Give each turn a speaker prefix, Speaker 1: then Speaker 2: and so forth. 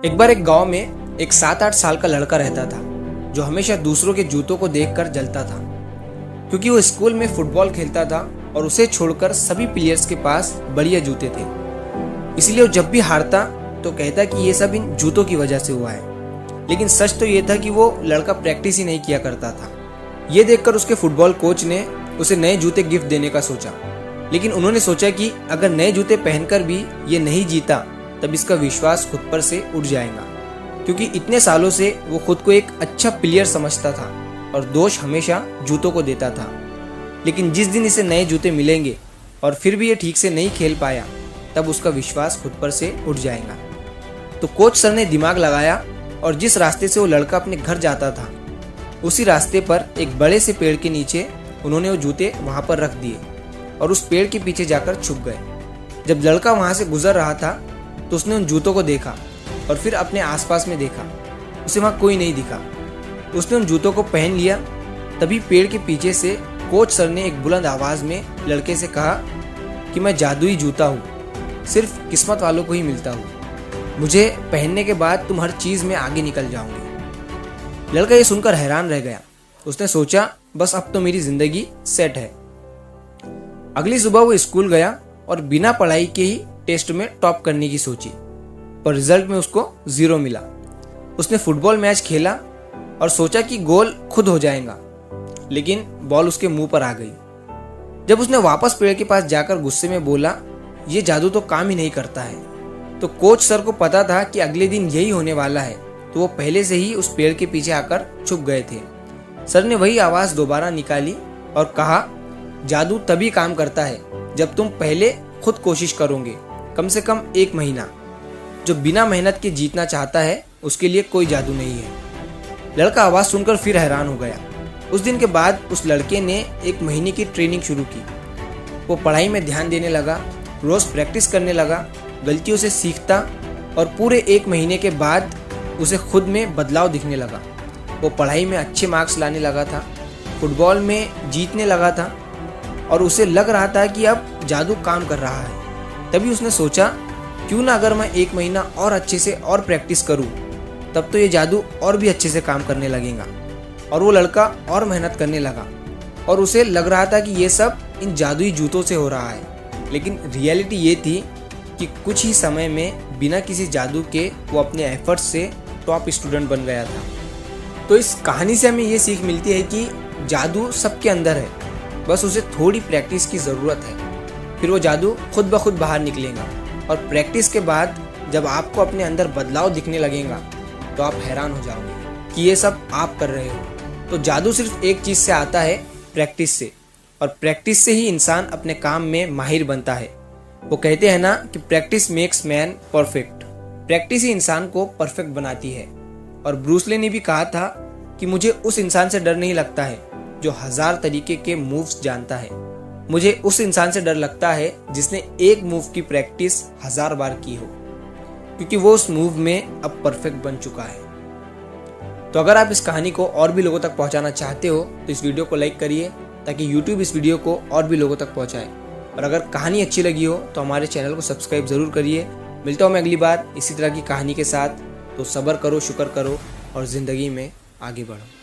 Speaker 1: एक बार एक गांव में एक 7-8 साल का लड़का रहता था जो हमेशा दूसरों के जूतों को देखकर जलता था, क्योंकि वो स्कूल में फुटबॉल खेलता था और उसे छोड़कर सभी प्लेयर्स के पास बढ़िया जूते थे। इसलिए वो जब भी हारता तो कहता कि ये सब इन जूतों की वजह से हुआ है। लेकिन सच तो ये था कि वो लड़का प्रैक्टिस ही नहीं किया करता था। ये देखकर उसके फुटबॉल कोच ने उसे नए जूते गिफ्ट देने का सोचा, लेकिन उन्होंने सोचा कि अगर नए जूते पहनकर भी ये नहीं जीता तब इसका विश्वास खुद पर से उठ जाएगा, क्योंकि इतने सालों से वो खुद को एक अच्छा प्लेयर समझता था और दोष हमेशा जूतों को देता था। लेकिन जिस दिन इसे नए जूते मिलेंगे और फिर भी ये ठीक से नहीं खेल पाया तब उसका विश्वास खुद पर से उठ जाएगा। तो कोच सर ने दिमाग लगाया और जिस रास्ते से वो लड़का अपने घर जाता था उसी रास्ते पर एक बड़े से पेड़ के नीचे उन्होंने वो जूते वहां पर रख दिए और उस पेड़ के पीछे जाकर छुप गए। जब लड़का वहां से गुजर रहा था तो उसने उन जूतों को देखा और फिर अपने आसपास में देखा, उसे वहां कोई नहीं दिखा। उसने उन जूतों को पहन लिया। तभी पेड़ के पीछे से कोच सर ने एक बुलंद आवाज में लड़के से कहा कि मैं जादुई जूता हूँ, सिर्फ किस्मत वालों को ही मिलता हूँ। मुझे पहनने के बाद तुम हर चीज में आगे निकल जाओगे। लड़का ये सुनकर हैरान रह गया। उसने सोचा बस अब तो मेरी जिंदगी सेट है। अगली सुबह वो स्कूल गया और बिना पढ़ाई के ही टेस्ट में टॉप करने की सोची, पर रिजल्ट में उसको 0 मिला। उसने फुटबॉल मैच खेला और सोचा कि गोल खुद हो जाएगा, लेकिन बॉल उसके मुंह पर आ गई। जब उसने वापस पेड़ के पास जाकर गुस्से में बोला ये जादू तो काम ही नहीं करता है, तो कोच सर को पता था कि अगले दिन यही होने वाला है, तो वो पहले से ही उस पेड़ के पीछे आकर छुप गए थे। सर ने वही आवाज दोबारा निकाली और कहा जादू तभी काम करता है जब तुम पहले खुद कोशिश करोगे, कम से कम 1 महीना। जो बिना मेहनत के जीतना चाहता है उसके लिए कोई जादू नहीं है। लड़का आवाज सुनकर फिर हैरान हो गया। उस दिन के बाद उस लड़के ने 1 महीने की ट्रेनिंग शुरू की। वो पढ़ाई में ध्यान देने लगा, रोज प्रैक्टिस करने लगा, गलतियों से सीखता और पूरे 1 महीने के बाद उसे खुद में बदलाव दिखने लगा। वो पढ़ाई में अच्छे मार्क्स लाने लगा था, फुटबॉल में जीतने लगा था और उसे लग रहा था कि अब जादू काम कर रहा है। तभी उसने सोचा क्यों ना अगर मैं 1 महीना और अच्छे से और प्रैक्टिस करूं, तब तो ये जादू और भी अच्छे से काम करने लगेगा। और वो लड़का और मेहनत करने लगा और उसे लग रहा था कि ये सब इन जादुई जूतों से हो रहा है। लेकिन रियलिटी ये थी कि कुछ ही समय में बिना किसी जादू के वो अपने एफर्ट्स से टॉप स्टूडेंट बन गया था। तो इस कहानी से हमें ये सीख मिलती है कि जादू सबके अंदर है, बस उसे थोड़ी प्रैक्टिस की ज़रूरत है, फिर वो जादू खुद ब खुद बाहर निकलेगा। और प्रैक्टिस के बाद जब आपको अपने अंदर बदलाव दिखने लगेगा तो आप हैरान हो जाओगे कि ये सब आप कर रहे हो। तो जादू सिर्फ एक चीज़ से आता है, प्रैक्टिस से, और प्रैक्टिस से ही इंसान अपने काम में माहिर बनता है। वो कहते हैं ना कि practice makes man perfect. Practice ही इंसान को परफेक्ट बनाती है। और ब्रूस ली ने भी कहा था कि मुझे उस इंसान से डर नहीं लगता है जो 1000 तरीके के मूव्स जानता है, मुझे उस इंसान से डर लगता है जिसने एक मूव की प्रैक्टिस 1000 बार की हो, क्योंकि वो उस मूव में अब परफेक्ट बन चुका है। तो अगर आप इस कहानी को और भी लोगों तक पहुंचाना चाहते हो तो इस वीडियो को लाइक करिए ताकि YouTube इस वीडियो को और भी लोगों तक पहुंचाए। और अगर कहानी अच्छी लगी हो तो हमारे चैनल को सब्सक्राइब जरूर करिए। मिलता हूं मैं अगली बार इसी तरह की कहानी के साथ। तो सब्र करो, शुक्र करो और ज़िंदगी में आगे बढ़ो।